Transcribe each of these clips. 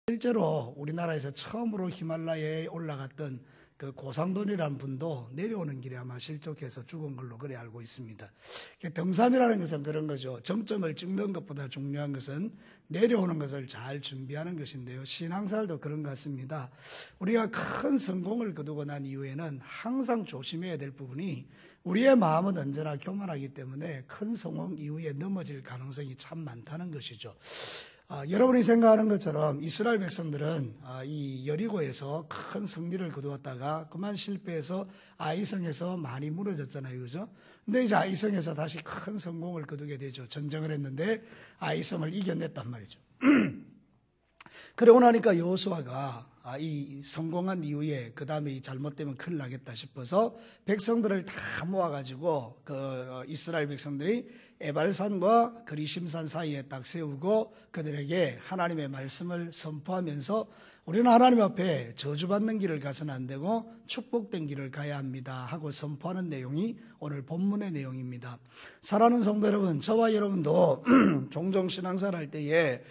실제로 우리나라에서 처음으로 히말라야에 올라갔던 그 고상돈이라는 분도 내려오는 길에 아마 실족해서 죽은 걸로 그래 알고 있습니다. 등산이라는 것은 그런 거죠. 정점을 찍는 것보다 중요한 것은 내려오는 것을 잘 준비하는 것인데요. 신앙생활도 그런 것 같습니다. 우리가 큰 성공을 거두고 난 이후에는 항상 조심해야 될 부분이 우리의 마음은 언제나 교만하기 때문에 큰 성공 이후에 넘어질 가능성이 참 많다는 것이죠. 여러분이 생각하는 것처럼 이스라엘 백성들은 이 여리고에서 큰 승리를 거두었다가 그만 실패해서 아이성에서 많이 무너졌잖아요. 그죠? 근데 이제 아이성에서 다시 큰 성공을 거두게 되죠. 전쟁을 했는데 아이성을 이겨냈단 말이죠. 그러고 나니까 여호수아가 이 성공한 이후에 그 다음에 잘못되면 큰일 나겠다 싶어서 백성들을 다 모아가지고 그 이스라엘 백성들이 에발산과 그리심산 사이에 딱 세우고 그들에게 하나님의 말씀을 선포하면서 우리는 하나님 앞에 저주받는 길을 가서는 안 되고 축복된 길을 가야 합니다 하고 선포하는 내용이 오늘 본문의 내용입니다. 사랑하는 성도 여러분, 저와 여러분도 종종 신앙생활 할 때에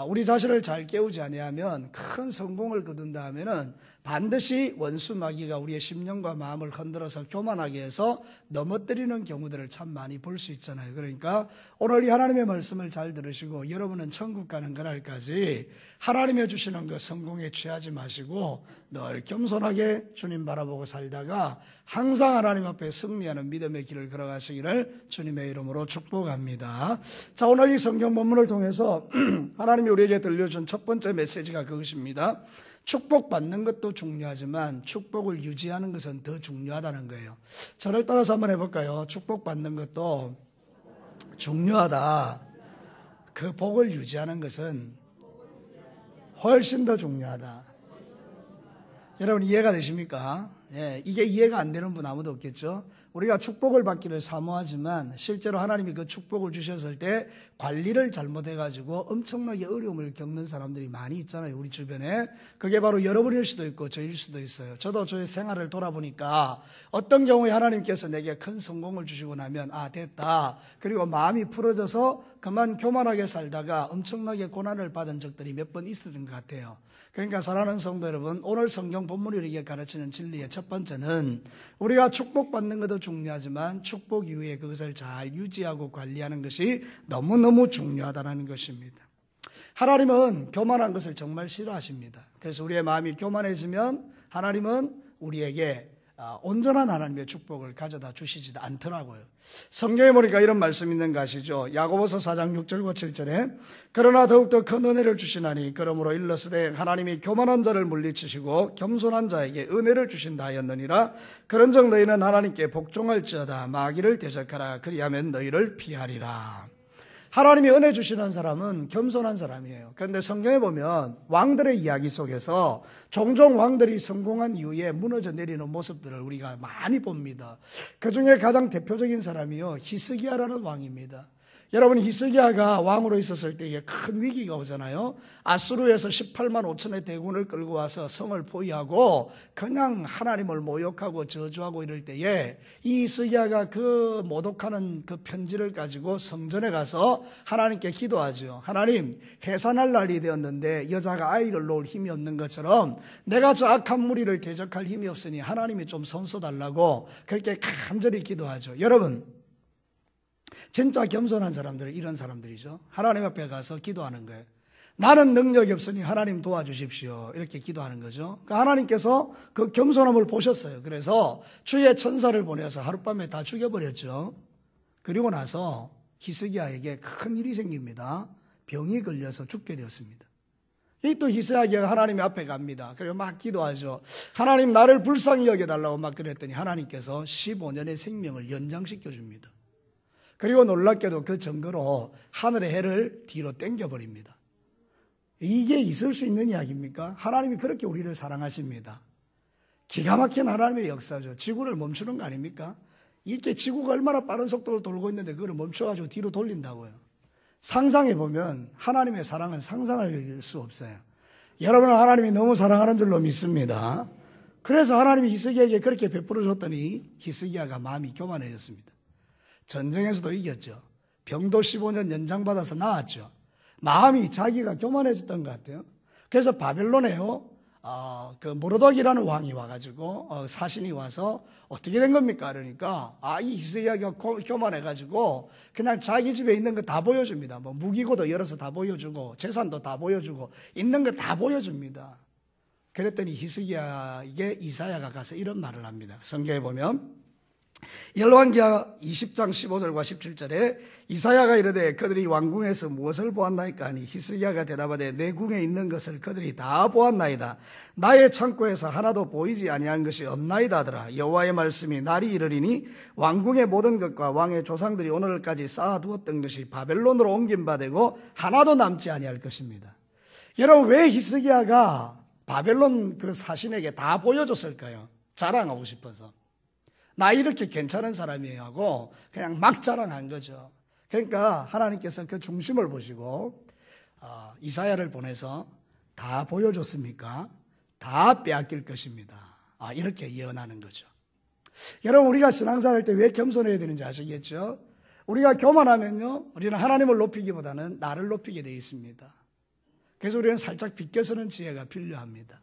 우리 자신을 잘 깨우지 아니하면 큰 성공을 거둔다 하면은 반드시 원수 마귀가 우리의 심령과 마음을 흔들어서 교만하게 해서 넘어뜨리는 경우들을 참 많이 볼 수 있잖아요. 그러니까 오늘 이 하나님의 말씀을 잘 들으시고 여러분은 천국 가는 그날까지 하나님이 주시는 그 성공에 취하지 마시고 늘 겸손하게 주님 바라보고 살다가 항상 하나님 앞에 승리하는 믿음의 길을 걸어가시기를 주님의 이름으로 축복합니다. 자, 오늘 이 성경 본문을 통해서 하나님이 우리에게 들려준 첫 번째 메시지가 그것입니다. 축복받는 것도 중요하지만 축복을 유지하는 것은 더 중요하다는 거예요. 저를 따라서 한번 해볼까요? 축복받는 것도 중요하다. 그 복을 유지하는 것은 훨씬 더 중요하다. 여러분 이해가 되십니까? 예, 이게 이해가 안 되는 분 아무도 없겠죠? 우리가 축복을 받기를 사모하지만 실제로 하나님이 그 축복을 주셨을 때 관리를 잘못해가지고 엄청나게 어려움을 겪는 사람들이 많이 있잖아요. 우리 주변에. 그게 바로 여러분일 수도 있고 저일 수도 있어요. 저도 저의 생활을 돌아보니까 어떤 경우에 하나님께서 내게 큰 성공을 주시고 나면 됐다. 그리고 마음이 풀어져서 그만 교만하게 살다가 엄청나게 고난을 받은 적들이 몇 번 있었던 것 같아요. 그러니까 사랑하는 성도 여러분, 오늘 성경 본문이 우리에게 가르치는 진리의 첫 번째는 우리가 축복받는 것도 중요하지만 축복 이후에 그것을 잘 유지하고 관리하는 것이 너무너무 중요하다는 것입니다. 하나님은 교만한 것을 정말 싫어하십니다. 그래서 우리의 마음이 교만해지면 하나님은 우리에게 온전한 하나님의 축복을 가져다 주시지도 않더라고요. 성경에 보니까 이런 말씀 있는 거 아시죠? 야고보서 4장 6절과 7절에 그러나 더욱더 큰 은혜를 주시나니 그러므로 일러스되 하나님이 교만한 자를 물리치시고 겸손한 자에게 은혜를 주신다 하였느니라. 그런즉 너희는 하나님께 복종할지어다. 마귀를 대적하라. 그리하면 너희를 피하리라. 하나님이 은혜 주시는 사람은 겸손한 사람이에요. 그런데 성경에 보면 왕들의 이야기 속에서 종종 왕들이 성공한 이후에 무너져 내리는 모습들을 우리가 많이 봅니다. 그 중에 가장 대표적인 사람이요, 히스기야라는 왕입니다. 여러분, 히스기야가 왕으로 있었을 때에 큰 위기가 오잖아요. 아수르에서 18만 5천의 대군을 끌고 와서 성을 포위하고 그냥 하나님을 모욕하고 저주하고 이럴 때에 이 히스기야가 그 모독하는 그 편지를 가지고 성전에 가서 하나님께 기도하죠. 하나님, 해산할 날이 되었는데 여자가 아이를 놓을 힘이 없는 것처럼 내가 저 악한 무리를 대적할 힘이 없으니 하나님이 좀 손써달라고 그렇게 간절히 기도하죠. 여러분, 진짜 겸손한 사람들은 이런 사람들이죠. 하나님 앞에 가서 기도하는 거예요. 나는 능력이 없으니 하나님 도와주십시오. 이렇게 기도하는 거죠. 그러니까 하나님께서 그 겸손함을 보셨어요. 그래서 주의 천사를 보내서 하룻밤에 다 죽여버렸죠. 그리고 나서 히스기야에게 큰 일이 생깁니다. 병이 걸려서 죽게 되었습니다. 이 또 히스기야가 하나님 앞에 갑니다. 그리고 막 기도하죠. 하나님, 나를 불쌍히 여겨달라고 막 그랬더니 하나님께서 15년의 생명을 연장시켜 줍니다. 그리고 놀랍게도 그 증거로 하늘의 해를 뒤로 당겨버립니다. 이게 있을 수 있는 이야기입니까? 하나님이 그렇게 우리를 사랑하십니다. 기가 막힌 하나님의 역사죠. 지구를 멈추는 거 아닙니까? 이렇게 지구가 얼마나 빠른 속도로 돌고 있는데 그걸 멈춰가지고 뒤로 돌린다고요. 상상해보면 하나님의 사랑은 상상할 수 없어요. 여러분은 하나님이 너무 사랑하는 줄로 믿습니다. 그래서 하나님이 히스기야에게 그렇게 베풀어 줬더니 히스기야가 마음이 교만해졌습니다. 전쟁에서도 이겼죠. 병도 15년 연장받아서 나았죠. 마음이 자기가 교만해졌던 것 같아요. 그래서 바벨론에요, 그 모로독이라는 왕이 와가지고, 사신이 와서 어떻게 된 겁니까? 그러니까, 이 히스기야가 교만해가지고, 그냥 자기 집에 있는 거 다 보여줍니다. 뭐, 무기고도 열어서 다 보여주고, 재산도 다 보여주고, 있는 거 다 보여줍니다. 그랬더니 히스기야에게 이사야가 가서 이런 말을 합니다. 성경에 보면, 열왕기하 20장 15절과 17절에 이사야가 이르되 그들이 왕궁에서 무엇을 보았나이까 하니 히스기야가 대답하되 내 궁에 있는 것을 그들이 다 보았나이다. 나의 창고에서 하나도 보이지 아니한 것이 없나이다 하더라. 여호와의 말씀이 날이 이르리니 왕궁의 모든 것과 왕의 조상들이 오늘까지 쌓아두었던 것이 바벨론으로 옮긴 바 되고 하나도 남지 아니할 것입니다. 여러분, 왜 히스기야가 바벨론 그 사신에게 다 보여줬을까요? 자랑하고 싶어서. 나 이렇게 괜찮은 사람이에요 하고 그냥 막 자랑한 거죠. 그러니까 하나님께서 그 중심을 보시고 이사야를 보내서 다 보여줬습니까? 다 빼앗길 것입니다. 이렇게 예언하는 거죠. 여러분, 우리가 신앙생활 할 때 왜 겸손해야 되는지 아시겠죠? 우리가 교만하면요, 우리는 하나님을 높이기보다는 나를 높이게 되어 있습니다. 그래서 우리는 살짝 비껴서는 지혜가 필요합니다.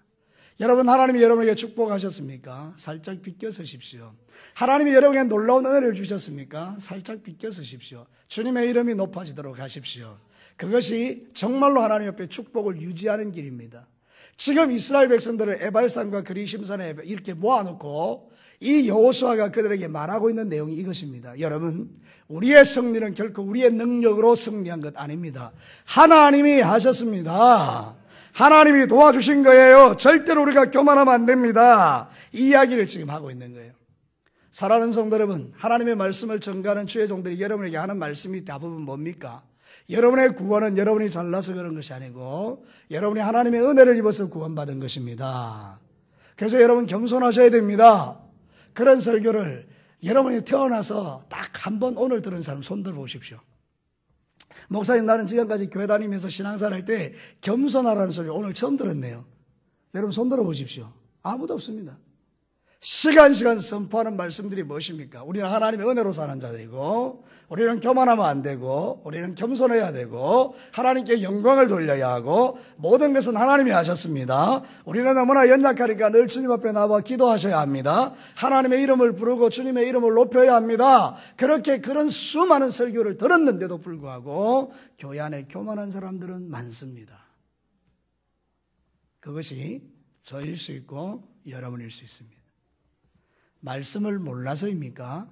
여러분, 하나님이 여러분에게 축복하셨습니까? 살짝 비껴 서십시오. 하나님이 여러분에게 놀라운 은혜를 주셨습니까? 살짝 비껴 서십시오. 주님의 이름이 높아지도록 하십시오. 그것이 정말로 하나님 옆에 축복을 유지하는 길입니다. 지금 이스라엘 백성들을 에발산과 그리심산에 이렇게 모아놓고 이 여호수아가 그들에게 말하고 있는 내용이 이것입니다. 여러분, 우리의 승리는 결코 우리의 능력으로 승리한 것 아닙니다. 하나님이 하셨습니다. 하나님이 도와주신 거예요. 절대로 우리가 교만하면 안 됩니다. 이 이야기를 지금 하고 있는 거예요. 사랑하는 성도 여러분, 하나님의 말씀을 전가하는 주의 종들이 여러분에게 하는 말씀이 대부분 뭡니까? 여러분의 구원은 여러분이 잘나서 그런 것이 아니고 여러분이 하나님의 은혜를 입어서 구원받은 것입니다. 그래서 여러분 겸손하셔야 됩니다. 그런 설교를 여러분이 태어나서 딱 한 번 오늘 들은 사람 손 들어 보십시오. 목사님, 나는 지금까지 교회 다니면서 신앙생활 할 때 겸손하라는 소리 오늘 처음 들었네요. 여러분 손 들어 보십시오. 아무도 없습니다. 시간 선포하는 말씀들이 무엇입니까? 우리는 하나님의 은혜로 사는 자들이고, 우리는 교만하면 안 되고, 우리는 겸손해야 되고, 하나님께 영광을 돌려야 하고, 모든 것은 하나님이 하셨습니다. 우리는 너무나 연약하니까 늘 주님 앞에 나와 기도하셔야 합니다. 하나님의 이름을 부르고 주님의 이름을 높여야 합니다. 그런 수많은 설교를 들었는데도 불구하고 교회 안에 교만한 사람들은 많습니다. 그것이 저일 수 있고 여러분일 수 있습니다. 말씀을 몰라서입니까?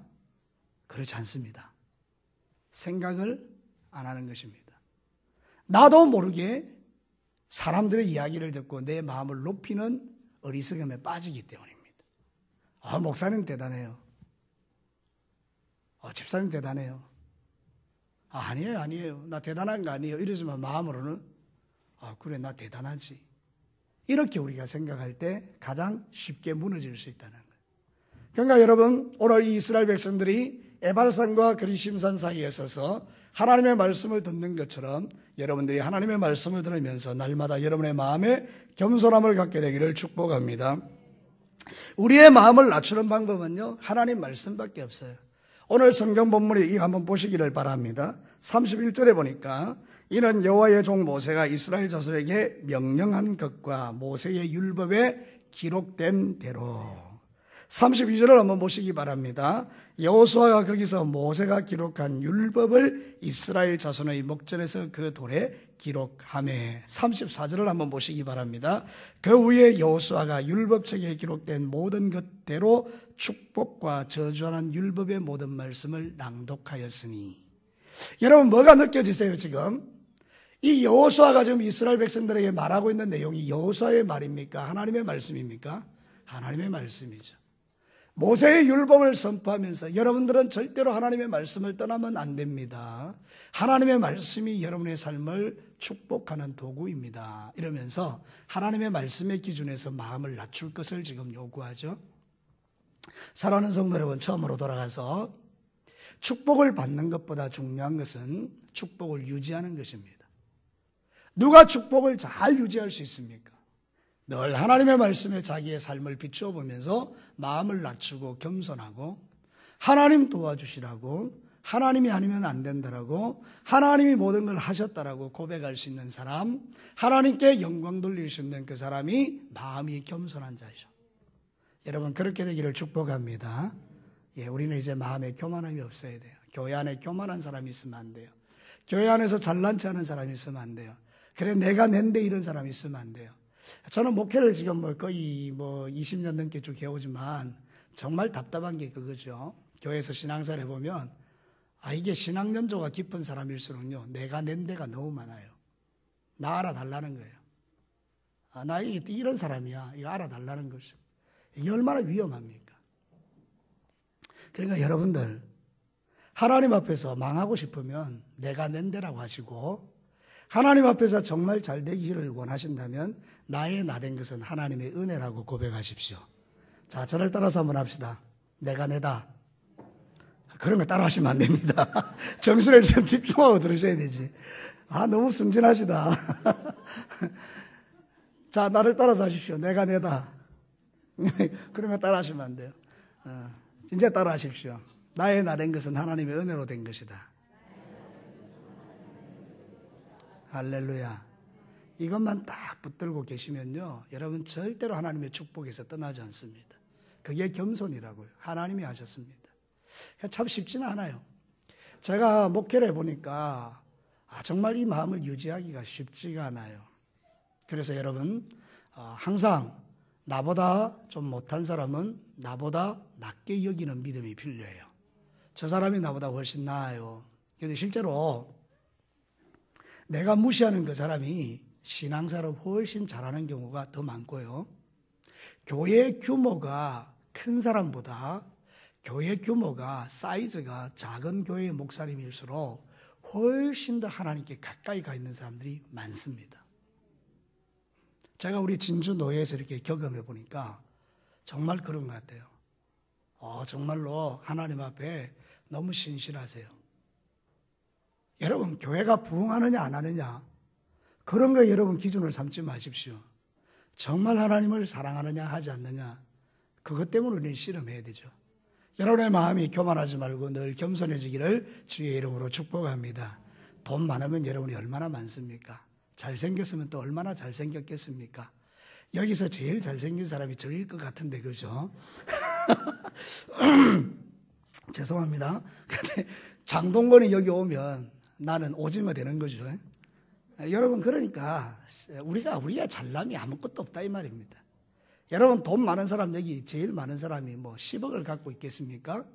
그렇지 않습니다. 생각을 안 하는 것입니다. 나도 모르게 사람들의 이야기를 듣고 내 마음을 높이는 어리석음에 빠지기 때문입니다. 목사님 대단해요. 집사님 대단해요. 아니에요. 나 대단한 거 아니에요. 이러지만 마음으로는 그래, 나 대단하지. 이렇게 우리가 생각할 때 가장 쉽게 무너질 수 있다는 거예요. 그러니까 여러분, 오늘 이 이스라엘 백성들이 에발산과 그리심산 사이에 서서 하나님의 말씀을 듣는 것처럼 여러분들이 하나님의 말씀을 들으면서 날마다 여러분의 마음에 겸손함을 갖게 되기를 축복합니다. 우리의 마음을 낮추는 방법은요, 하나님 말씀밖에 없어요. 오늘 성경 본문이 이거 한번 보시기를 바랍니다. 31절에 보니까 이는 여호와의 종 모세가 이스라엘 자손에게 명령한 것과 모세의 율법에 기록된 대로. 32절을 한번 보시기 바랍니다. 여호수아가 거기서 모세가 기록한 율법을 이스라엘 자손의 목전에서 그 돌에 기록하매. 34절을 한번 보시기 바랍니다. 그 후에 여호수아가 율법책에 기록된 모든 것대로 축복과 저주하는 율법의 모든 말씀을 낭독하였으니. 여러분, 뭐가 느껴지세요 지금? 이 여호수아가 지금 이스라엘 백성들에게 말하고 있는 내용이 여호수아의 말입니까? 하나님의 말씀입니까? 하나님의 말씀이죠. 모세의 율법을 선포하면서 여러분들은 절대로 하나님의 말씀을 떠나면 안 됩니다. 하나님의 말씀이 여러분의 삶을 축복하는 도구입니다. 이러면서 하나님의 말씀의 기준에서 마음을 낮출 것을 지금 요구하죠. 사랑하는 성도 여러분, 처음으로 돌아가서 축복을 받는 것보다 중요한 것은 축복을 유지하는 것입니다. 누가 축복을 잘 유지할 수 있습니까? 늘 하나님의 말씀에 자기의 삶을 비추어 보면서 마음을 낮추고 겸손하고 하나님 도와주시라고 하나님이 아니면 안 된다라고, 하나님이 모든 걸 하셨다라고 고백할 수 있는 사람, 하나님께 영광 돌릴 수 있는 그 사람이 마음이 겸손한 자죠. 여러분, 그렇게 되기를 축복합니다. 예, 우리는 이제 마음에 교만함이 없어야 돼요. 교회 안에 교만한 사람이 있으면 안 돼요. 교회 안에서 잘난 체 하는 사람이 있으면 안 돼요. 그래, 내가 낸데 이런 사람이 있으면 안 돼요. 저는 목회를 지금 거의 20년 넘게 쭉 해오지만 정말 답답한 게 그거죠. 교회에서 신앙생활 해보면, 이게 신앙 연조가 깊은 사람일수록요, 내가 낸 데가 너무 많아요. 나 알아달라는 거예요. 나 이런 사람이야. 이거 알아달라는 것이. 이게 얼마나 위험합니까? 그러니까 여러분들, 하나님 앞에서 망하고 싶으면 내가 낸 데라고 하시고, 하나님 앞에서 정말 잘 되기를 원하신다면 나의 나된 것은 하나님의 은혜라고 고백하십시오. 자, 저를 따라서 한번 합시다. 내가 내다. 그런 거 따라 하시면 안 됩니다. 정신을 좀 집중하고 들으셔야 되지. 너무 순진하시다. 자, 나를 따라서 하십시오. 내가 내다. 그런 거 따라 하시면 안 돼요. 이제 따라 하십시오. 나의 나된 것은 하나님의 은혜로 된 것이다. 할렐루야. 이것만 딱 붙들고 계시면요, 여러분 절대로 하나님의 축복에서 떠나지 않습니다. 그게 겸손이라고요. 하나님이 하셨습니다. 참 쉽지는 않아요. 제가 목회를 해보니까 정말 이 마음을 유지하기가 쉽지가 않아요. 그래서 여러분, 항상 나보다 좀 못한 사람은 나보다 낮게 여기는 믿음이 필요해요. 저 사람이 나보다 훨씬 나아요. 그런데 실제로 내가 무시하는 그 사람이 신앙생활을 훨씬 잘하는 경우가 더 많고요. 교회 규모가 큰 사람보다 교회 규모가 사이즈가 작은 교회의 목사님일수록 훨씬 더 하나님께 가까이 가 있는 사람들이 많습니다. 제가 우리 진주 노예에서 이렇게 경험해 보니까 정말 그런 것 같아요. 정말로 하나님 앞에 너무 신실하세요. 여러분, 교회가 부흥하느냐 안 하느냐, 그런 거 여러분 기준을 삼지 마십시오. 정말 하나님을 사랑하느냐 하지 않느냐, 그것 때문에 우리는 실험해야 되죠. 여러분의 마음이 교만하지 말고 늘 겸손해지기를 주의 이름으로 축복합니다. 돈 많으면 여러분이 얼마나 많습니까? 잘생겼으면 또 얼마나 잘생겼겠습니까? 여기서 제일 잘생긴 사람이 저일 것 같은데, 그죠? 죄송합니다. 근데 장동건이 여기 오면 나는 오징어 되는 거죠. 여러분, 그러니까 우리가 잘남이 아무것도 없다 이 말입니다. 여러분, 돈 많은 사람, 여기 제일 많은 사람이 10억을 갖고 있겠습니까?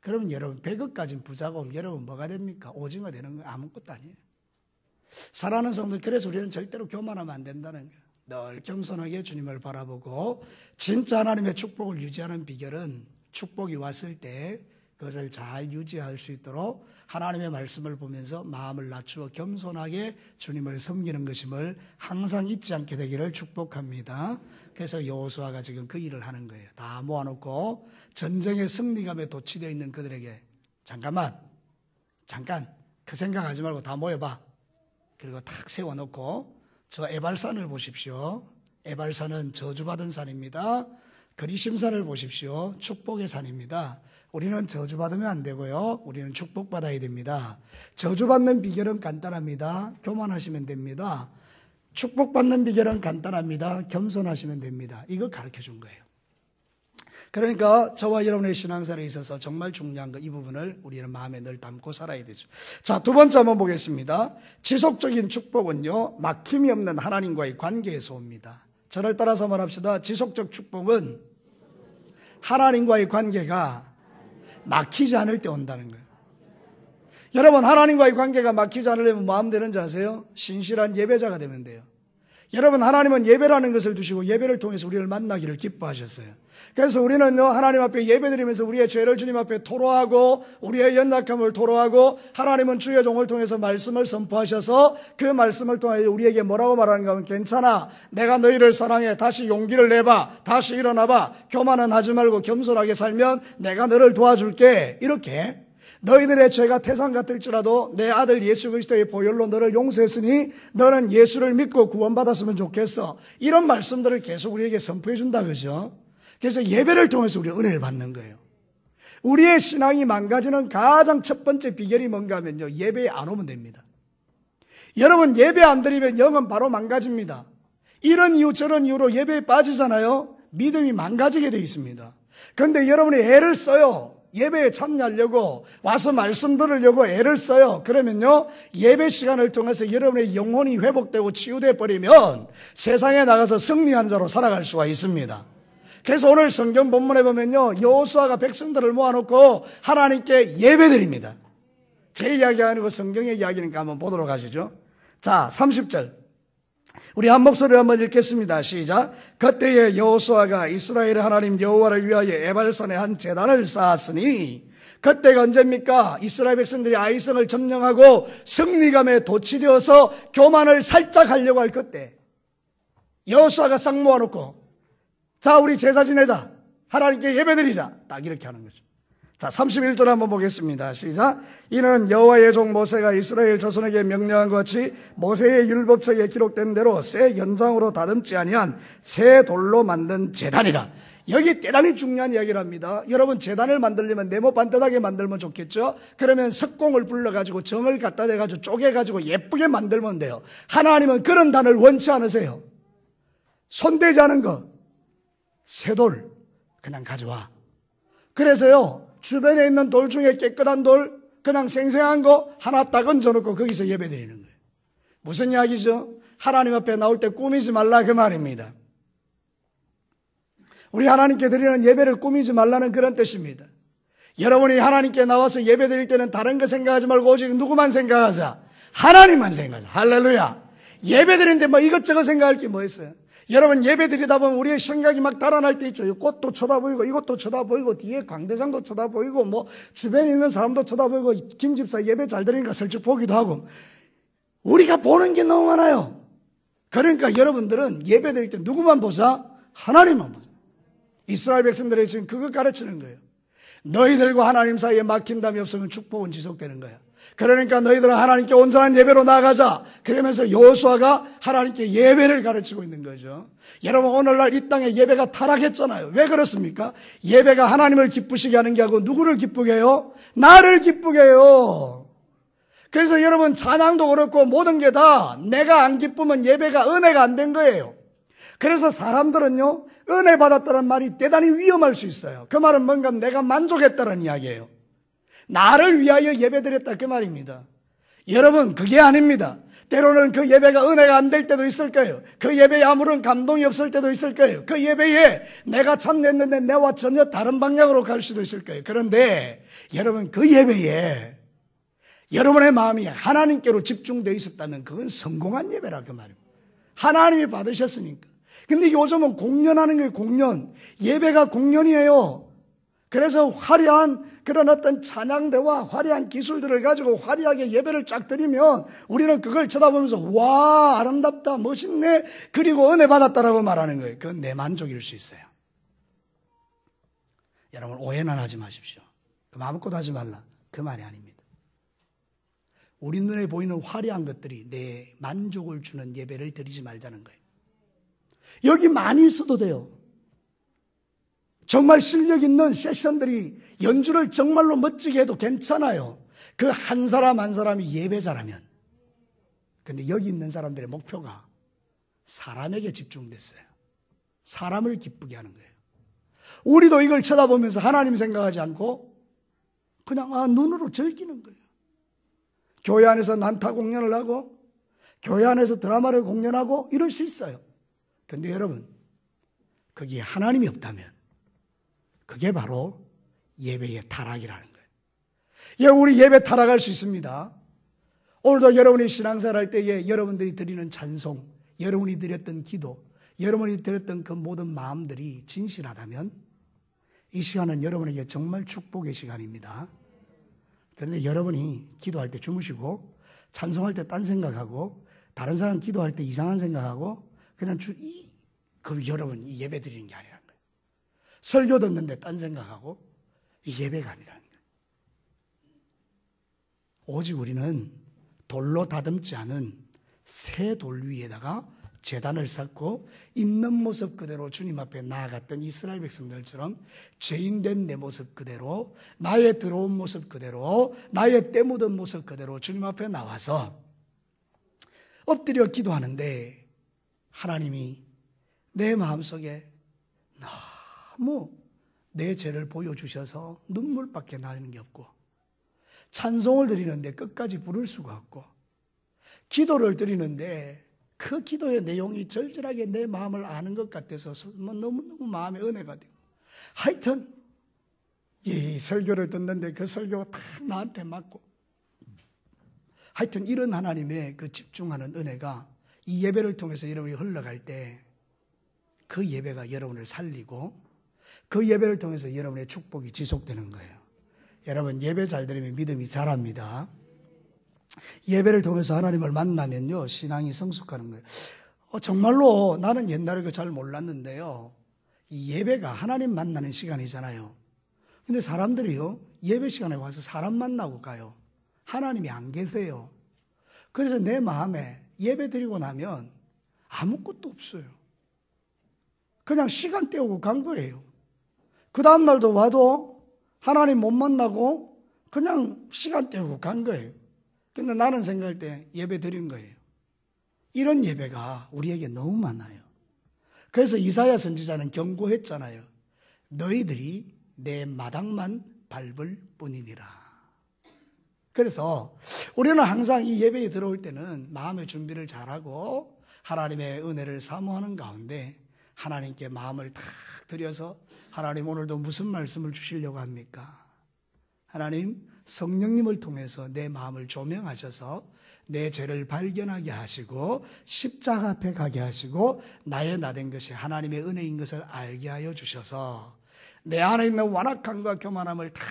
그러면 여러분 100억 가진 부자가 오면 여러분 뭐가 됩니까? 오징어 되는 거 아무것도 아니에요. 사랑하는 성도, 그래서 우리는 절대로 교만하면 안 된다는 거예요. 늘 겸손하게 주님을 바라보고, 진짜 하나님의 축복을 유지하는 비결은 축복이 왔을 때 그것을 잘 유지할 수 있도록 하나님의 말씀을 보면서 마음을 낮추어 겸손하게 주님을 섬기는 것임을 항상 잊지 않게 되기를 축복합니다. 그래서 여호수아가 지금 그 일을 하는 거예요. 다 모아놓고 전쟁의 승리감에 도취되어 있는 그들에게 잠깐 그 생각하지 말고 다 모여봐. 그리고 탁 세워놓고, 저 에발산을 보십시오. 에발산은 저주받은 산입니다. 그리심산을 보십시오. 축복의 산입니다. 우리는 저주받으면 안 되고요, 우리는 축복받아야 됩니다. 저주받는 비결은 간단합니다. 교만하시면 됩니다. 축복받는 비결은 간단합니다. 겸손하시면 됩니다. 이거 가르쳐준 거예요. 그러니까 저와 여러분의 신앙생활에 있어서 정말 중요한 거, 이 부분을 우리는 마음에 늘 담고 살아야 되죠. 자, 두 번째 한번 보겠습니다. 지속적인 축복은요, 막힘이 없는 하나님과의 관계에서 옵니다. 저를 따라서 말합시다. 지속적 축복은 하나님과의 관계가 막히지 않을 때 온다는 거예요. 여러분, 하나님과의 관계가 막히지 않으려면 뭐 하면 되는지 아세요? 신실한 예배자가 되면 돼요. 여러분, 하나님은 예배라는 것을 두시고 예배를 통해서 우리를 만나기를 기뻐하셨어요. 그래서 우리는요, 하나님 앞에 예배드리면서 우리의 죄를 주님 앞에 토로하고 우리의 연약함을 토로하고, 하나님은 주의 종을 통해서 말씀을 선포하셔서 그 말씀을 통해 우리에게 뭐라고 말하는가 하면, 괜찮아, 내가 너희를 사랑해, 다시 용기를 내봐, 다시 일어나봐, 교만은 하지 말고 겸손하게 살면 내가 너를 도와줄게. 이렇게 너희들의 죄가 태산 같을지라도 내 아들 예수 그리스도의 보혈로 너를 용서했으니 너는 예수를 믿고 구원받았으면 좋겠어. 이런 말씀들을 계속 우리에게 선포해 준다, 그죠? 그래서 예배를 통해서 우리 은혜를 받는 거예요. 우리의 신앙이 망가지는 가장 첫 번째 비결이 뭔가 하면요, 예배에 안 오면 됩니다. 여러분, 예배 안 드리면 영은 바로 망가집니다. 이런 이유 저런 이유로 예배에 빠지잖아요. 믿음이 망가지게 돼 있습니다. 그런데 여러분이 애를 써요. 예배에 참여하려고, 와서 말씀 들으려고 애를 써요. 그러면요, 예배 시간을 통해서 여러분의 영혼이 회복되고 치유돼 버리면 세상에 나가서 승리한 자로 살아갈 수가 있습니다. 그래서 오늘 성경 본문에 보면요, 여호수아가 백성들을 모아놓고 하나님께 예배드립니다. 제 이야기가 아니고 성경의 이야기니까 한번 보도록 하시죠. 자, 30절. 우리 한 목소리로 한번 읽겠습니다. 시작. 그때에 여호수아가 이스라엘의 하나님 여호와를 위하여 에발산에 한 제단을 쌓았으니, 그때가 언제입니까? 이스라엘 백성들이 아이성을 점령하고 승리감에 도취되어서 교만을 살짝 하려고 할 그때 여호수아가 싹 모아놓고, 자, 우리 제사 지내자, 하나님께 예배드리자, 딱 이렇게 하는 거죠. 자, 31절 한번 보겠습니다. 시작. 이는 여호와의 종 모세가 이스라엘 자손에게 명령한 것 같이 모세의 율법책에 기록된 대로 새 연장으로 다듬지 아니한 새 돌로 만든 제단이라. 여기 대단히 중요한 이야기를 합니다. 여러분, 제단을 만들려면 네모 반듯하게 만들면 좋겠죠? 그러면 석공을 불러가지고 정을 갖다 대가지고 쪼개가지고 예쁘게 만들면 돼요. 하나님은 그런 단을 원치 않으세요. 손대지 않은 거, 새 돌 그냥 가져와. 그래서요, 주변에 있는 돌 중에 깨끗한 돌, 그냥 생생한 거 하나 딱 얹어놓고 거기서 예배 드리는 거예요. 무슨 이야기죠? 하나님 앞에 나올 때 꾸미지 말라, 그 말입니다. 우리 하나님께 드리는 예배를 꾸미지 말라는 그런 뜻입니다. 여러분이 하나님께 나와서 예배 드릴 때는 다른 거 생각하지 말고 오직 누구만 생각하자? 하나님만 생각하자. 할렐루야. 예배 드리는데 뭐 이것저것 생각할 게 뭐 있어요? 여러분, 예배 드리다 보면 우리의 생각이 막 달아날 때 있죠. 꽃도 쳐다보이고 이것도 쳐다보이고 뒤에 광대장도 쳐다보이고 뭐 주변에 있는 사람도 쳐다보이고 김 집사 예배 잘 드리니까 슬쩍 보기도 하고, 우리가 보는 게 너무 많아요. 그러니까 여러분들은 예배 드릴 때 누구만 보자? 하나님만 보자. 이스라엘 백성들이 지금 그거 가르치는 거예요. 너희들과 하나님 사이에 막힌담이 없으면 축복은 지속되는 거야. 그러니까 너희들은 하나님께 온전한 예배로 나아가자. 그러면서 여호수아가 하나님께 예배를 가르치고 있는 거죠. 여러분, 오늘날 이 땅에 예배가 타락했잖아요. 왜 그렇습니까? 예배가 하나님을 기쁘시게 하는 게 아니고 누구를 기쁘게 해요? 나를 기쁘게 해요. 그래서 여러분, 찬양도 그렇고 모든 게 다 내가 안 기쁘면 예배가 은혜가 안 된 거예요. 그래서 사람들은요, 은혜 받았다는 말이 대단히 위험할 수 있어요. 그 말은 뭔가 내가 만족했다는 이야기예요. 나를 위하여 예배드렸다, 그 말입니다. 여러분, 그게 아닙니다. 때로는 그 예배가 은혜가 안 될 때도 있을 거예요. 그 예배에 아무런 감동이 없을 때도 있을 거예요. 그 예배에 내가 참냈는데 내와 전혀 다른 방향으로 갈 수도 있을 거예요. 그런데 여러분, 그 예배에 여러분의 마음이 하나님께로 집중되어 있었다면 그건 성공한 예배라, 그 말입니다. 하나님이 받으셨으니까. 근데 요즘은 공연하는 게 공연, 예배가 공연이에요. 그래서 화려한 그런 어떤 찬양대와 화려한 기술들을 가지고 화려하게 예배를 쫙 드리면 우리는 그걸 쳐다보면서 와, 아름답다, 멋있네, 그리고 은혜 받았다라고 말하는 거예요. 그건 내 만족일 수 있어요. 여러분, 오해는 하지 마십시오. 그럼 아무것도 하지 말라, 그 말이 아닙니다. 우리 눈에 보이는 화려한 것들이 내 만족을 주는 예배를 드리지 말자는 거예요. 여기 많이 있어도 돼요. 정말 실력 있는 세션들이 연주를 정말로 멋지게 해도 괜찮아요. 그 한 사람 한 사람이 예배자라면. 근데 여기 있는 사람들의 목표가 사람에게 집중됐어요. 사람을 기쁘게 하는 거예요. 우리도 이걸 쳐다보면서 하나님 생각하지 않고 그냥 눈으로 즐기는 거예요. 교회 안에서 난타 공연을 하고 교회 안에서 드라마를 공연하고 이럴 수 있어요. 그런데 여러분, 거기에 하나님이 없다면 그게 바로 예배의 타락이라는 거예요. 우리 예배 타락할 수 있습니다. 오늘도 여러분이 신앙생활 할 때에 여러분들이 드리는 찬송, 여러분이 드렸던 기도, 여러분이 드렸던 그 모든 마음들이 진실하다면 이 시간은 여러분에게 정말 축복의 시간입니다. 그런데 여러분이 기도할 때 주무시고 찬송할 때 딴 생각하고 다른 사람 기도할 때 이상한 생각하고 그냥 그럼 여러분 이 예배 드리는 게 아니라는 거예요. 설교 듣는데 딴 생각하고 이 예배가 아니라는 거예요. 오직 우리는 돌로 다듬지 않은 새 돌 위에다가 제단을 쌓고 있는 모습 그대로 주님 앞에 나아갔던 이스라엘 백성들처럼 죄인된 내 모습 그대로, 나의 더러운 모습 그대로, 나의 때 묻은 모습 그대로 주님 앞에 나와서 엎드려 기도하는데 하나님이 내 마음속에 너무 내 죄를 보여주셔서 눈물밖에 나는 게 없고, 찬송을 드리는데 끝까지 부를 수가 없고, 기도를 드리는데 그 기도의 내용이 절절하게 내 마음을 아는 것 같아서 너무너무 마음에 은혜가 되고, 하여튼 이 설교를 듣는데 그 설교가 다 나한테 맞고, 하여튼 이런 하나님의 그 집중하는 은혜가 이 예배를 통해서 여러분이 흘러갈 때 그 예배가 여러분을 살리고 그 예배를 통해서 여러분의 축복이 지속되는 거예요. 여러분, 예배 잘 드리면 믿음이 자랍니다. 예배를 통해서 하나님을 만나면요, 신앙이 성숙하는 거예요. 정말로 나는 옛날에 그 잘 몰랐는데요, 이 예배가 하나님 만나는 시간이잖아요. 근데 사람들이요, 예배 시간에 와서 사람 만나고 가요. 하나님이 안 계세요. 그래서 내 마음에 예배 드리고 나면 아무것도 없어요. 그냥 시간 때우고 간 거예요. 그 다음날도 와도 하나님 못 만나고 그냥 시간 때우고 간 거예요. 근데 나는 생각할 때 예배 드린 거예요. 이런 예배가 우리에게 너무 많아요. 그래서 이사야 선지자는 경고했잖아요. 너희들이 내 마당만 밟을 뿐이니라. 그래서 우리는 항상 이 예배에 들어올 때는 마음의 준비를 잘하고 하나님의 은혜를 사모하는 가운데 하나님께 마음을 탁 드려서, 하나님 오늘도 무슨 말씀을 주시려고 합니까? 하나님, 성령님을 통해서 내 마음을 조명하셔서 내 죄를 발견하게 하시고 십자가 앞에 가게 하시고 나의 나된 것이 하나님의 은혜인 것을 알게 하여 주셔서 내 안에 있는 완악함과 교만함을 다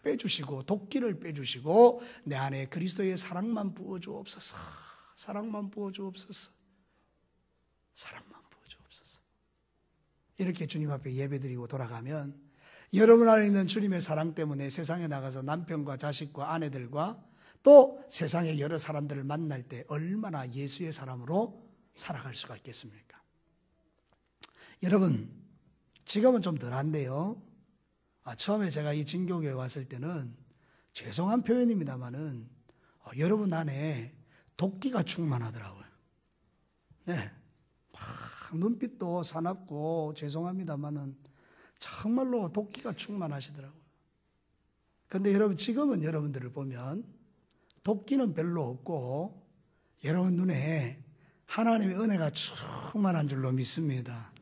빼주시고 도끼를 빼주시고 내 안에 그리스도의 사랑만 부어주옵소서. 사랑만 부어주옵소서. 사랑만 부어주옵소서. 이렇게 주님 앞에 예배드리고 돌아가면 여러분 안에 있는 주님의 사랑 때문에 세상에 나가서 남편과 자식과 아내들과 또 세상의 여러 사람들을 만날 때 얼마나 예수의 사람으로 살아갈 수가 있겠습니까? 여러분, 지금은 좀 덜한데요. 처음에 제가 이 진교교에 왔을 때는 죄송한 표현입니다만은 여러분 안에 도끼가 충만하더라고요. 네, 막 눈빛도 사납고 죄송합니다만은 정말로 도끼가 충만하시더라고요. 그런데 여러분, 지금은 여러분들을 보면 도끼는 별로 없고 여러분 눈에 하나님의 은혜가 충만한 줄로 믿습니다.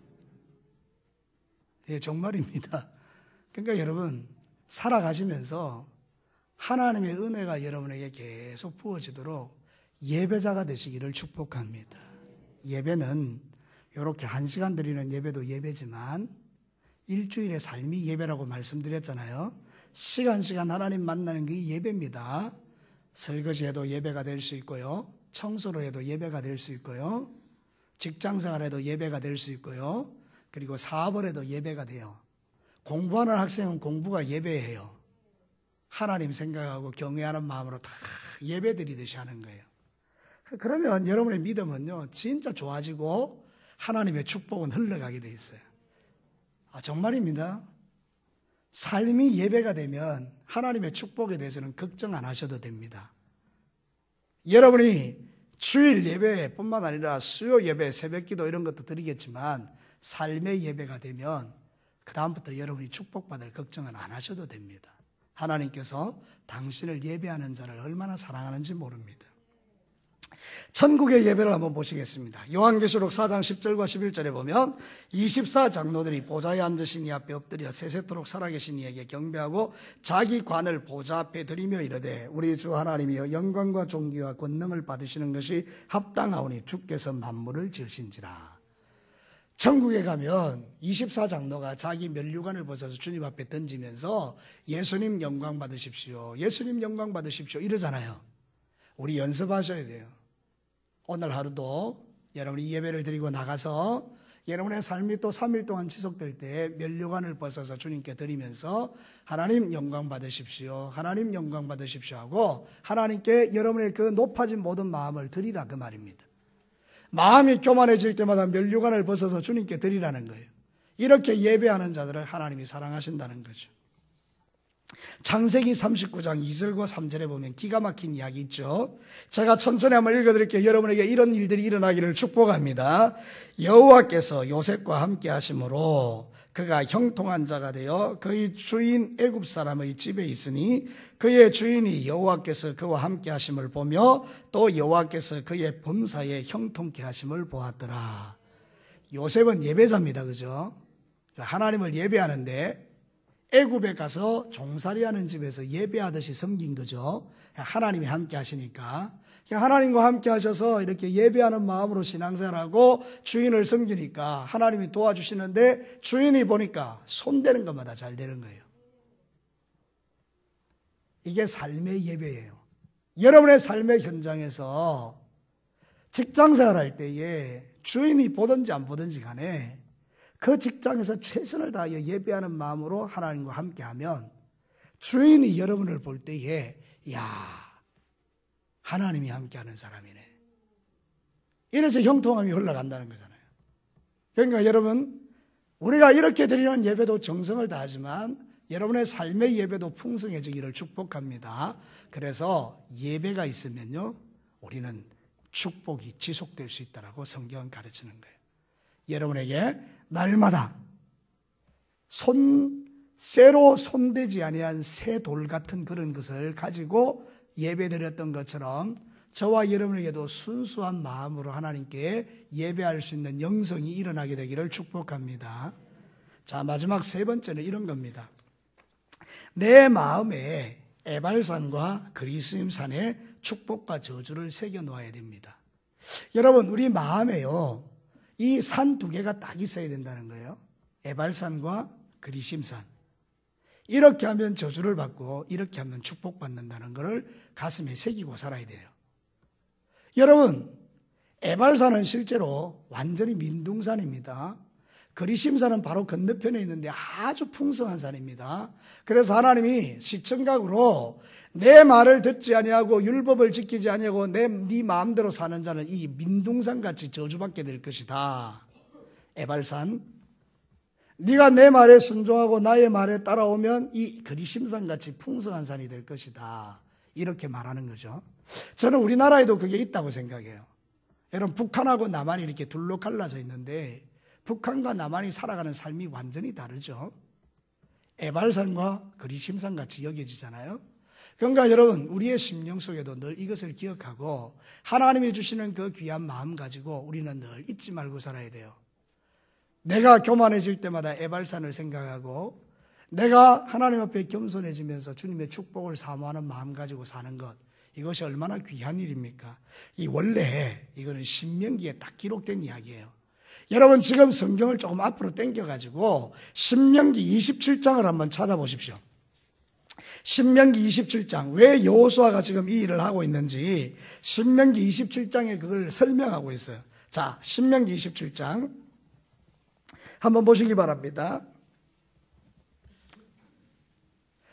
예, 정말입니다. 그러니까 여러분, 살아가시면서 하나님의 은혜가 여러분에게 계속 부어지도록 예배자가 되시기를 축복합니다. 예배는 이렇게 1시간 드리는 예배도 예배지만 일주일의 삶이 예배라고 말씀드렸잖아요. 시간 하나님 만나는 게 예배입니다. 설거지해도 예배가 될 수 있고요, 청소를 해도 예배가 될 수 있고요, 직장생활에도 예배가 될 수 있고요, 그리고 사업을 해도 예배가 돼요. 공부하는 학생은 공부가 예배예요. 하나님 생각하고 경외하는 마음으로 다 예배 드리듯이 하는 거예요. 그러면 여러분의 믿음은요, 진짜 좋아지고 하나님의 축복은 흘러가게 돼 있어요. 정말입니다. 삶이 예배가 되면 하나님의 축복에 대해서는 걱정 안 하셔도 됩니다. 여러분이 주일 예배뿐만 아니라 수요 예배, 새벽기도 이런 것도 드리겠지만 삶의 예배가 되면 그 다음부터 여러분이 축복받을 걱정은 안 하셔도 됩니다. 하나님께서 당신을 예배하는 자를 얼마나 사랑하는지 모릅니다. 천국의 예배를 한번 보시겠습니다. 요한계시록 4장 10절과 11절에 보면 24장로들이 보좌에 앉으신 이 앞에 엎드려 세세토록 살아계신 이에게 경배하고 자기 관을 보좌 앞에 드리며 이르되 우리 주 하나님이여 영광과 존귀와 권능을 받으시는 것이 합당하오니 주께서 만물을 지으신지라. 천국에 가면 24장로가 자기 면류관을 벗어서 주님 앞에 던지면서 예수님 영광 받으십시오, 예수님 영광 받으십시오 이러잖아요. 우리 연습하셔야 돼요. 오늘 하루도 여러분이 예배를 드리고 나가서 여러분의 삶이 또 3일 동안 지속될 때 면류관을 벗어서 주님께 드리면서 하나님 영광 받으십시오, 하나님 영광 받으십시오 하고 하나님께 여러분의 그 높아진 모든 마음을 드리라 그 말입니다. 마음이 교만해질 때마다 면류관을 벗어서 주님께 드리라는 거예요. 이렇게 예배하는 자들을 하나님이 사랑하신다는 거죠. 창세기 39장 2절과 3절에 보면 기가 막힌 이야기 있죠. 제가 천천히 한번 읽어드릴게요. 여러분에게 이런 일들이 일어나기를 축복합니다. 여호와께서 요셉과 함께 하심으로 그가 형통한 자가 되어 그의 주인 애굽 사람의 집에 있으니 그의 주인이 여호와께서 그와 함께 하심을 보며 또 여호와께서 그의 범사에 형통케 하심을 보았더라. 요셉은 예배자입니다. 그죠? 하나님을 예배하는데 애굽에 가서 종살이하는 집에서 예배하듯이 섬긴 거죠. 하나님이 함께 하시니까. 하나님과 함께 하셔서 이렇게 예배하는 마음으로 신앙생활하고 주인을 섬기니까 하나님이 도와주시는데 주인이 보니까 손대는 것마다 잘 되는 거예요. 이게 삶의 예배예요. 여러분의 삶의 현장에서 직장생활할 때에 주인이 보든지 안 보든지 간에 그 직장에서 최선을 다하여 예배하는 마음으로 하나님과 함께하면 주인이 여러분을 볼 때에 야, 하나님이 함께하는 사람이네. 이래서 형통함이 흘러간다는 거잖아요. 그러니까 여러분, 우리가 이렇게 드리는 예배도 정성을 다하지만 여러분의 삶의 예배도 풍성해지기를 축복합니다. 그래서 예배가 있으면요, 우리는 축복이 지속될 수 있다고 성경은 가르치는 거예요. 여러분에게 날마다 쇠로 손대지 아니한 새 돌 같은 그런 것을 가지고 예배드렸던 것처럼 저와 여러분에게도 순수한 마음으로 하나님께 예배할 수 있는 영성이 일어나게 되기를 축복합니다. 자, 마지막 세 번째는 이런 겁니다. 내 마음에 에발산과 그리스임산에 축복과 저주를 새겨 놓아야 됩니다. 여러분, 우리 마음에요, 이 산 두 개가 딱 있어야 된다는 거예요. 에발산과 그리심산. 이렇게 하면 저주를 받고 이렇게 하면 축복받는다는 것을 가슴에 새기고 살아야 돼요. 여러분, 에발산은 실제로 완전히 민둥산입니다. 그리심산은 바로 건너편에 있는데 아주 풍성한 산입니다. 그래서 하나님이 시청각으로 내 말을 듣지 아니하고 율법을 지키지 아니하고 네 마음대로 사는 자는 이 민둥산같이 저주받게 될 것이다. 에발산, 네가 내 말에 순종하고 나의 말에 따라오면 이 그리심산같이 풍성한 산이 될 것이다. 이렇게 말하는 거죠. 저는 우리나라에도 그게 있다고 생각해요. 여러분, 북한하고 남한이 이렇게 둘로 갈라져 있는데 북한과 남한이 살아가는 삶이 완전히 다르죠. 에발산과 그리심산같이 여겨지잖아요. 그러니까 여러분, 우리의 심령 속에도 늘 이것을 기억하고 하나님이 주시는 그 귀한 마음 가지고 우리는 늘 잊지 말고 살아야 돼요. 내가 교만해질 때마다 에발산을 생각하고 내가 하나님 앞에 겸손해지면서 주님의 축복을 사모하는 마음 가지고 사는 것, 이것이 얼마나 귀한 일입니까? 원래 이거는 신명기에 딱 기록된 이야기예요. 여러분, 지금 성경을 조금 앞으로 당겨가지고 신명기 27장을 한번 찾아보십시오. 신명기 27장, 왜 여호수아가 지금 이 일을 하고 있는지 신명기 27장에 그걸 설명하고 있어요. 자, 신명기 27장 한번 보시기 바랍니다.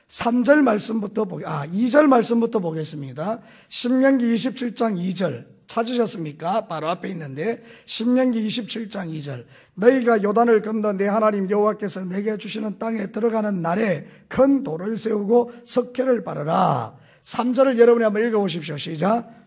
3절 말씀부터 2절 말씀부터 보겠습니다. 신명기 27장 2절 찾으셨습니까? 바로 앞에 있는데 신명기 27장 2절, 너희가 요단을 건너 내 하나님 여호와께서 내게 주시는 땅에 들어가는 날에 큰 돌을 세우고 석회를 바르라. 3절을 여러분이 한번 읽어보십시오. 시작.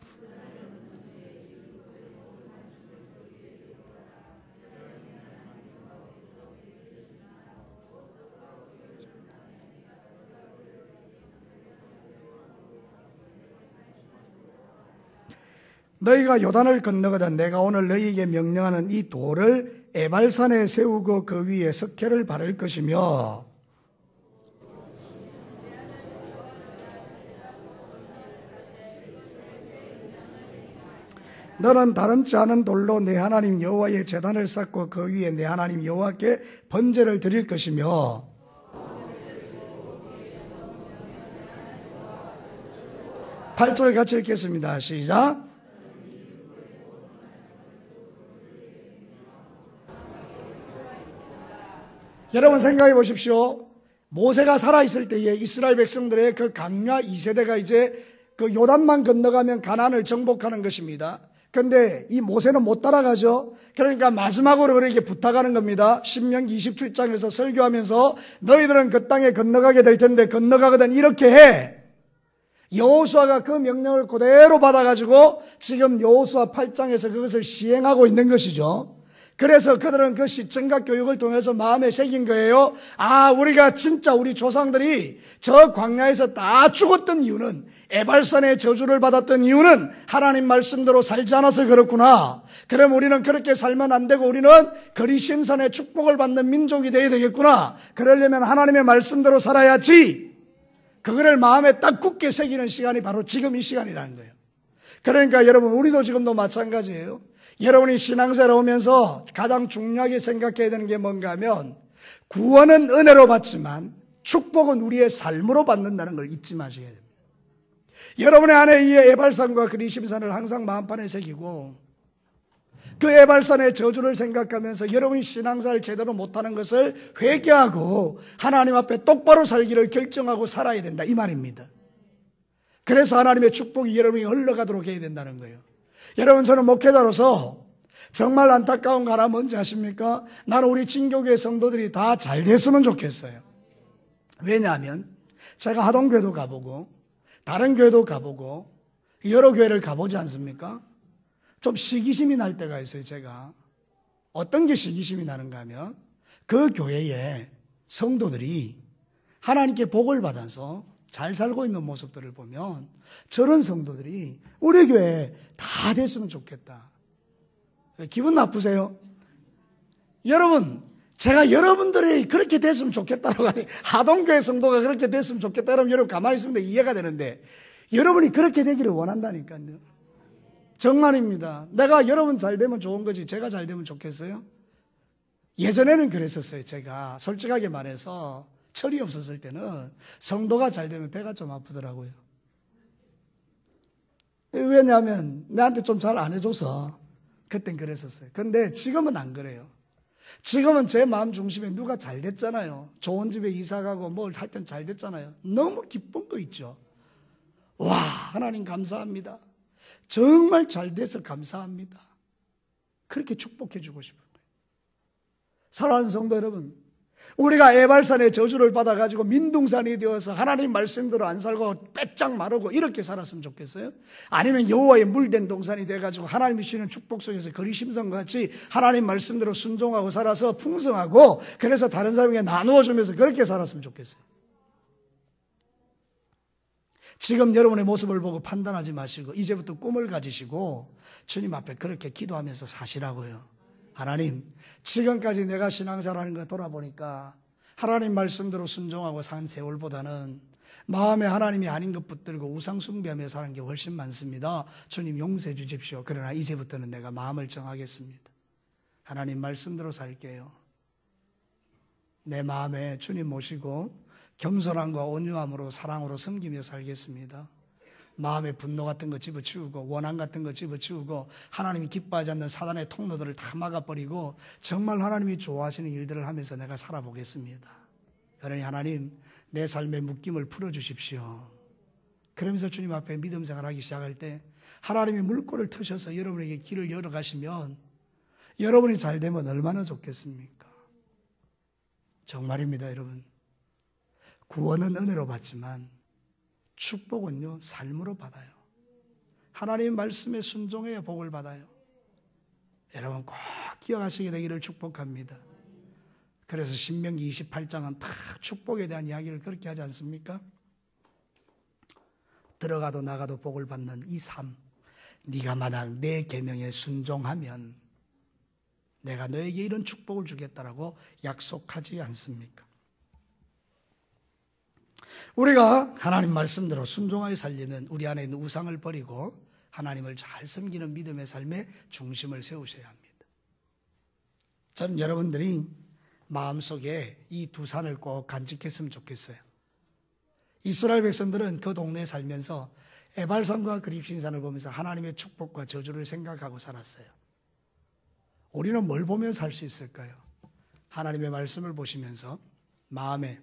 너희가 요단을 건너거든 내가 오늘 너희에게 명령하는 이 돌을 에발산에 세우고 그 위에 석회를 바를 것이며, 너는 다름치 않은 돌로 내 하나님 여호와의 제단을 쌓고 그 위에 내 하나님 여호와께 번제를 드릴 것이며, 8절 같이 읽겠습니다. 시작. 여러분 생각해 보십시오. 모세가 살아있을 때에 이스라엘 백성들의 그 강야 2세대가 이제 그 요단만 건너가면 가나안을 정복하는 것입니다. 근데 이 모세는 못 따라가죠. 그러니까 마지막으로 그렇게 부탁하는 겁니다. 신명기 27장에서 설교하면서 너희들은 그 땅에 건너가게 될 텐데 건너가거든 이렇게 해. 여호수아가 그 명령을 그대로 받아가지고 지금 여호수아 8장에서 그것을 시행하고 있는 것이죠. 그래서 그들은 그 시청각 교육을 통해서 마음에 새긴 거예요. 아, 우리가 진짜 우리 조상들이 저 광야에서 다 죽었던 이유는, 에발산의 저주를 받았던 이유는 하나님 말씀대로 살지 않아서 그렇구나. 그럼 우리는 그렇게 살면 안 되고 우리는 그리심산의 축복을 받는 민족이 되어야 되겠구나. 그러려면 하나님의 말씀대로 살아야지. 그거를 마음에 딱 굳게 새기는 시간이 바로 지금 이 시간이라는 거예요. 그러니까 여러분, 우리도 지금도 마찬가지예요. 여러분이 신앙생활 오면서 가장 중요하게 생각해야 되는 게 뭔가 하면, 구원은 은혜로 받지만 축복은 우리의 삶으로 받는다는 걸 잊지 마셔야 됩니다. 여러분의 안에 이 에발산과 그리심산을 항상 마음판에 새기고, 그 에발산의 저주를 생각하면서 여러분이 신앙생활을 제대로 못하는 것을 회개하고 하나님 앞에 똑바로 살기를 결정하고 살아야 된다, 이 말입니다. 그래서 하나님의 축복이 여러분이 흘러가도록 해야 된다는 거예요. 여러분, 저는 목회자로서 정말 안타까운 거 하나 뭔지 아십니까? 나는 우리 진교교회 성도들이 다 잘 됐으면 좋겠어요. 왜냐하면 제가 하동교회도 가보고 다른 교회도 가보고 여러 교회를 가보지 않습니까? 좀 시기심이 날 때가 있어요. 제가 어떤 게 시기심이 나는가 하면, 그 교회에 성도들이 하나님께 복을 받아서 잘 살고 있는 모습들을 보면 저런 성도들이 우리 교회에 다 됐으면 좋겠다. 기분 나쁘세요? 여러분, 제가 여러분들이 그렇게 됐으면 좋겠다라고 하니, 하동교회 성도가 그렇게 됐으면 좋겠다 그러면 여러분 가만히 있으면 이해가 되는데, 여러분이 그렇게 되기를 원한다니까요. 정말입니다. 내가 여러분 잘 되면 좋은 거지 제가 잘 되면 좋겠어요? 예전에는 그랬었어요. 제가 솔직하게 말해서 철이 없었을 때는 성도가 잘 되면 배가 좀 아프더라고요. 왜냐하면 나한테 좀 잘 안 해줘서 그땐 그랬었어요. 근데 지금은 안 그래요. 지금은 제 마음 중심에 누가 잘 됐잖아요. 좋은 집에 이사가고 뭘 하여튼 잘 됐잖아요. 너무 기쁜 거 있죠. 와, 하나님 감사합니다. 정말 잘 돼서 감사합니다. 그렇게 축복해 주고 싶은 거예요. 사랑하는 성도 여러분, 우리가 에발산의 저주를 받아가지고 민둥산이 되어서 하나님 말씀대로 안 살고 빼짝 마르고 이렇게 살았으면 좋겠어요? 아니면 여호와의 물된 동산이 돼가지고 하나님이 주시는 축복 속에서 거리심산과 같이 하나님 말씀대로 순종하고 살아서 풍성하고, 그래서 다른 사람에게 나누어주면서 그렇게 살았으면 좋겠어요? 지금 여러분의 모습을 보고 판단하지 마시고 이제부터 꿈을 가지시고 주님 앞에 그렇게 기도하면서 사시라고요. 하나님, 지금까지 내가 신앙생활하는 거 돌아보니까 하나님 말씀대로 순종하고 산 세월보다는 마음에 하나님이 아닌 것 붙들고 우상 숭배하며 사는 게 훨씬 많습니다. 주님 용서해 주십시오. 그러나 이제부터는 내가 마음을 정하겠습니다. 하나님 말씀대로 살게요. 내 마음에 주님 모시고 겸손함과 온유함으로 사랑으로 섬기며 살겠습니다. 마음에 분노 같은 거 집어치우고 원한 같은 거 집어치우고 하나님이 기뻐하지 않는 사단의 통로들을 다 막아버리고 정말 하나님이 좋아하시는 일들을 하면서 내가 살아보겠습니다. 그러니 하나님, 내 삶의 묶임을 풀어주십시오. 그러면서 주님 앞에 믿음 생활하기 시작할 때 하나님이 물꼬를 트셔서 여러분에게 길을 열어가시면 여러분이 잘 되면 얼마나 좋겠습니까? 정말입니다, 여러분. 구원은 은혜로 받지만 축복은요, 삶으로 받아요. 하나님의 말씀에 순종해야 복을 받아요. 여러분 꼭 기억하시게 되기를 축복합니다. 그래서 신명기 28장은 다 축복에 대한 이야기를 그렇게 하지 않습니까? 들어가도 나가도 복을 받는 이 삶, 네가 만약 내 계명에 순종하면 내가 너에게 이런 축복을 주겠다라고 약속하지 않습니까? 우리가 하나님 말씀대로 순종하여 살려면 우리 안에 있는 우상을 버리고 하나님을 잘 섬기는 믿음의 삶에 중심을 세우셔야 합니다. 저는 여러분들이 마음속에 이 두 산을 꼭 간직했으면 좋겠어요. 이스라엘 백성들은 그 동네에 살면서 에발산과 그리심산을 보면서 하나님의 축복과 저주를 생각하고 살았어요. 우리는 뭘 보면 살 수 있을까요? 하나님의 말씀을 보시면서 마음에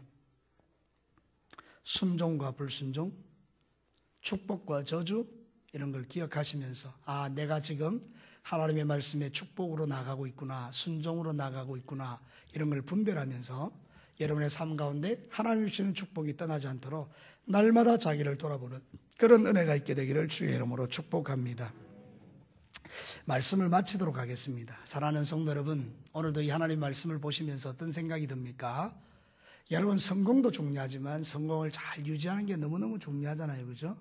순종과 불순종, 축복과 저주, 이런 걸 기억하시면서 내가 지금 하나님의 말씀에 축복으로 나가고 있구나, 순종으로 나가고 있구나, 이런 걸 분별하면서 여러분의 삶 가운데 하나님 주시는 축복이 떠나지 않도록 날마다 자기를 돌아보는 그런 은혜가 있게 되기를 주의 이름으로 축복합니다. 말씀을 마치도록 하겠습니다. 사랑하는 성도 여러분, 오늘도 이 하나님 말씀을 보시면서 어떤 생각이 듭니까? 여러분, 성공도 중요하지만 성공을 잘 유지하는 게 너무너무 중요하잖아요. 그죠?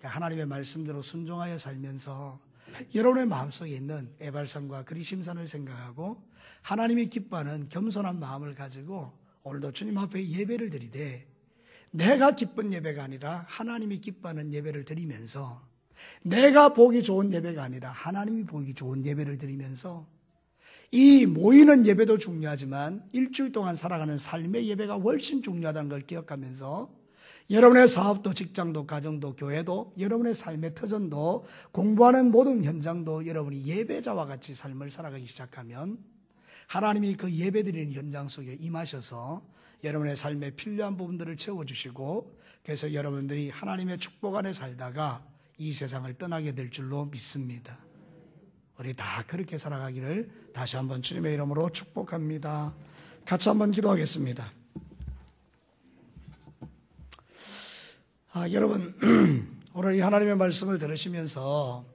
하나님의 말씀대로 순종하여 살면서 여러분의 마음속에 있는 에발산과 그리심산을 생각하고 하나님이 기뻐하는 겸손한 마음을 가지고 오늘도 주님 앞에 예배를 드리되, 내가 기쁜 예배가 아니라 하나님이 기뻐하는 예배를 드리면서, 내가 보기 좋은 예배가 아니라 하나님이 보기 좋은 예배를 드리면서, 이 모이는 예배도 중요하지만 일주일 동안 살아가는 삶의 예배가 훨씬 중요하다는 걸 기억하면서 여러분의 사업도 직장도 가정도 교회도 여러분의 삶의 터전도 공부하는 모든 현장도 여러분이 예배자와 같이 삶을 살아가기 시작하면 하나님이 그 예배드리는 현장 속에 임하셔서 여러분의 삶에 필요한 부분들을 채워주시고, 그래서 여러분들이 하나님의 축복 안에 살다가 이 세상을 떠나게 될 줄로 믿습니다. 우리 다 그렇게 살아가기를 다시 한번 주님의 이름으로 축복합니다. 같이 한번 기도하겠습니다. 여러분, 오늘 이 하나님의 말씀을 들으시면서